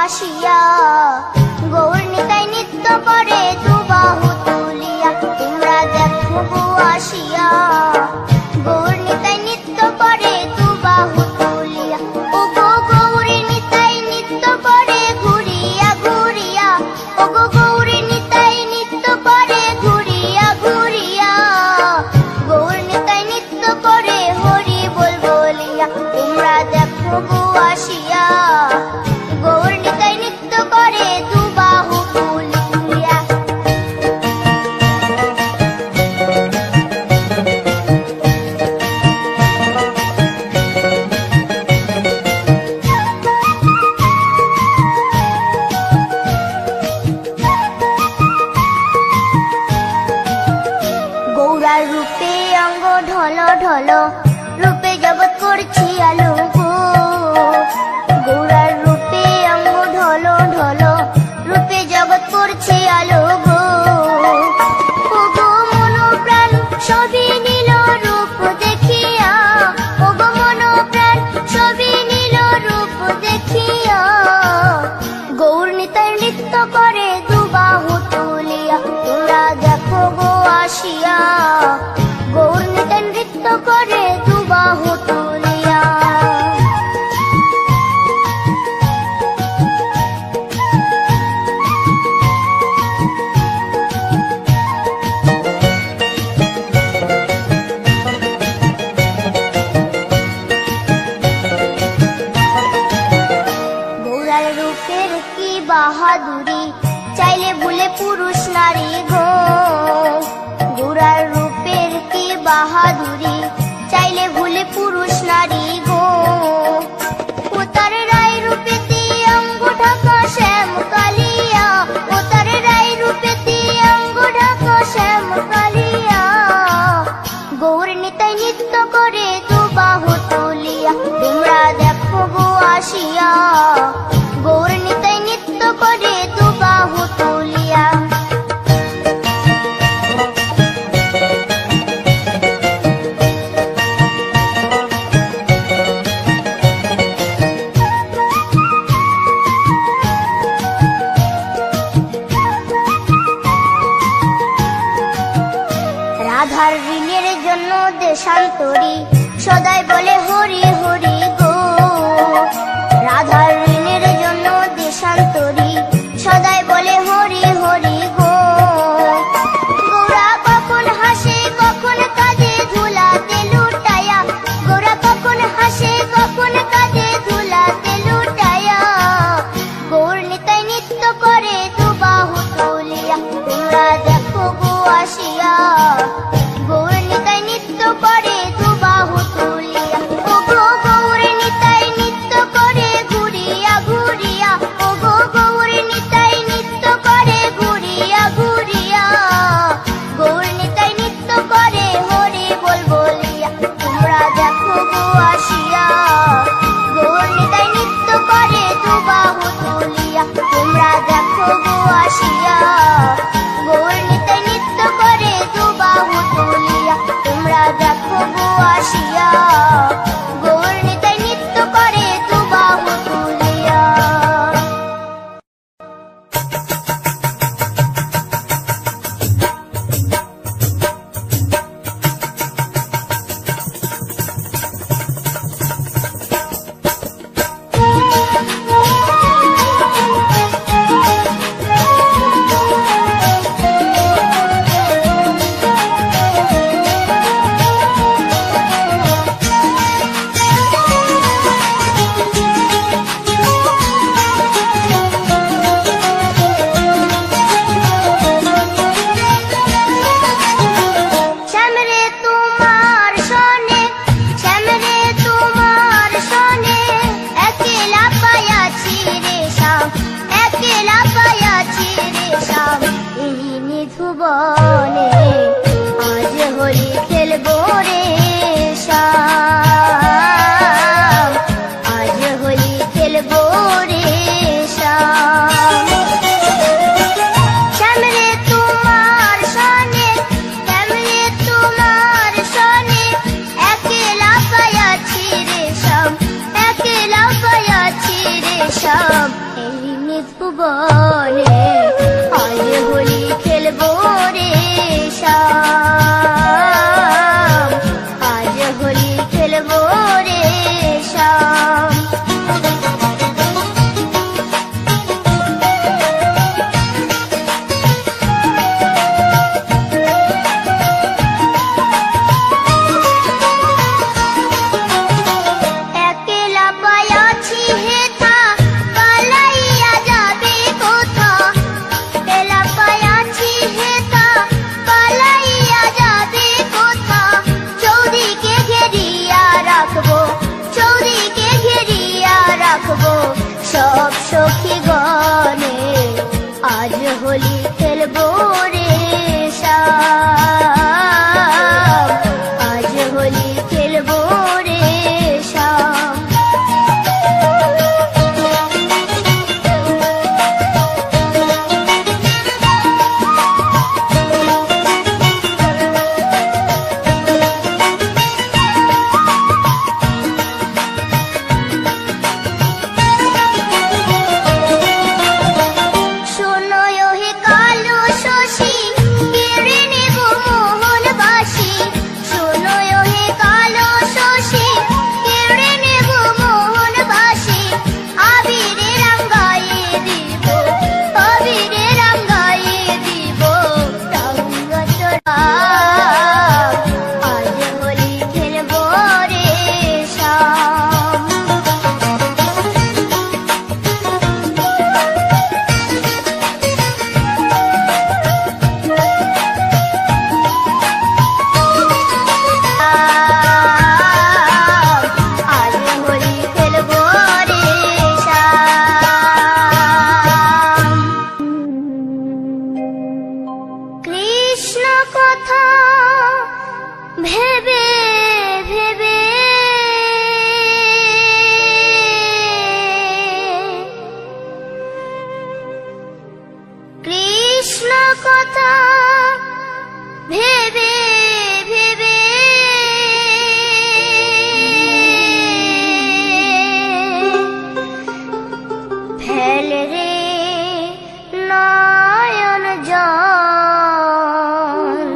আসিয়া, গৌর নিতাই নৃত্য করে দুবাহু তুলিয়া। তোমরা দেখো গো আসিয়া, গৌর নিতাই নৃত্য করে দুবাহু তুলিয়া। ও গো গৌরী নিতাই নৃত্য করে ঘুরিয়া ঘুরিয়া, ও গো গৌরী নিতাই নৃত্য করে ঘুরিয়া ঘুরিয়া, গৌর নিতাই নৃত্য করে হরি বল বলিয়া। তোমরা দেখো গো আসিয়া, গৌর নিতাই নৃত্য করে দুবাহু তুলিয়া। গৌরার রূপে অঙ্গ ঢল ঢল, রূপে জগৎ করছি আলো গো। গৌরার রূপে অঙ্গ ঢল ঢল, রূপে জগৎ করছি আলো গো। ও গো মন প্রাণ সবই নীল রূপ দেখিয়া, ও গো মন প্রাণ সবই নীল রূপ দেখিয়া, গৌর নিতাই নৃত্য করে দুবাহু তুলিয়া। তোমরা দেখো গো আসিয়া, গৌর নিতাই নৃত্য করে দুবাহু তুলিয়া। গৌরার রূপের কি বাহাদুরি, চাইলে ভুলে পুরুষ নারী গো। গৌরার রূপের কি বাহাদুরি, চাইলে ভুলে পুরুষ নারী গো। ও তার রায় রূপেতে অঙ্গ ঢাকা শ্যাম কালিয়া, ও তার রায় রূপেতে অঙ্গ ঢাকা শ্যাম কালিয়া, গৌর নিতাই নৃত্য করে দুবাহু তুলিয়া। তোমরা দেখো গো আসিয়া, গৌর নিতাই নৃত্য করে দুবাহু তুলিয়া। রাধার ঋণের জন্য দেশান্তরী, সদাই বলে হরি হরি গো। রাধার ঋণের জন্য দেশান্তরী, সদাই বলে হরি হরি গো। গৌরা কখন হাসে কখন কাঁদে ধুলাতে লুটায়া, গৌরা কখন হাসে কখন কাঁদে ধুলাতে লুটায়া, গৌর নিতাই নৃত্য করে দুবাহু তুলিয়া। তোমরা দেখো গো আসিয়া, গৌর নিতাই নৃত্য করে দুবাহু তুলিয়া। ও গো গৌর নিতাই নৃত্য করে ঘুরিয়া ঘুরিয়া, ও গো গৌর নিতাই নৃত্য করে ঘুরিয়া ঘুরিয়া, গৌর নিতাই নৃত্য করে হরি বল বলিয়া। তোমরা দেখো গো আসিয়া, গৌর নিতাই নৃত্য করে দুবাহু তুলিয়া। তোমরা দেখো গো আসিয়া, গৌর নিতাই নৃত্য করে দুবাহু তুলিয়া। তোমরা দেখো গো আসিয়া, গৌর নিতাই নৃত্য করে দুবাহু তুলিয়া। শ্যামরে তোমার সনে, শ্যামরে তোমার সনে, একলা পায়াছি রে শ্যাম, একলা পায়াছি রে শ্যাম, এই নিধুবনে আজ হোলি খেলবো রে শ্যাম, আজ হোলি খেলবো রে শ্যাম। শ্যামরে তোমার সনে, শ্যামরে তোমার সনে, একলা পায়াছি রে শ্যাম, একলা পায়াছি রে শ্যাম, এই নিত্যবনে আজ হোলি খেলবো রে শ্যাম, আজ হোলি খেলবো রে শ্যাম। সব সখী গনে আজ হোলি খেলবো রে শ্যাম, আজ হোলি খেলবো রে শ্যাম। ভেবে ভেবে কৃষ্ণ কথা ভেবে ভেবে ফেল রে নয়ন জল,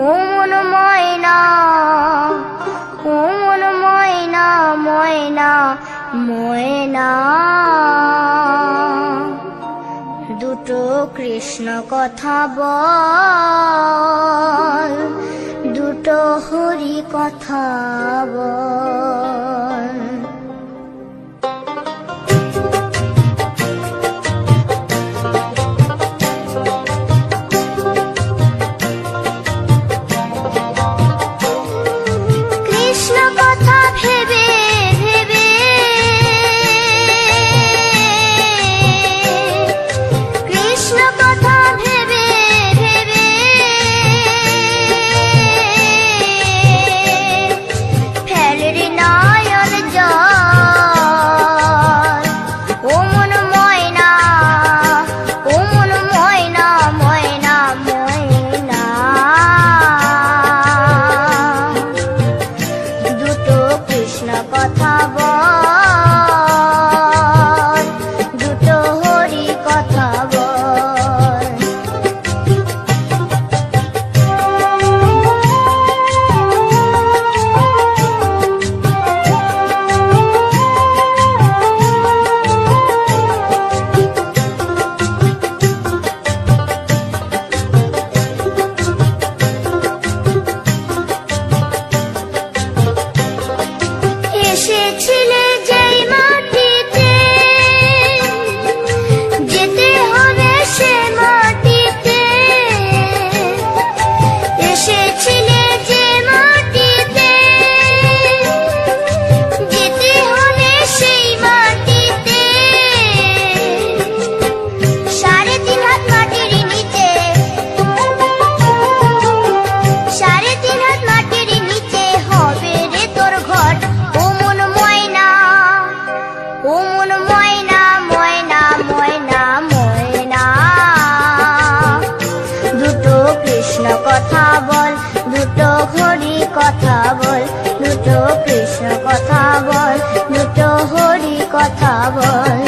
ও মন ময়না, ও মন ময়না, ময়না ময়না। দুটো কৃষ্ণ কথা বল, দুটো হরি কথা বল। ফেল রে নয় বল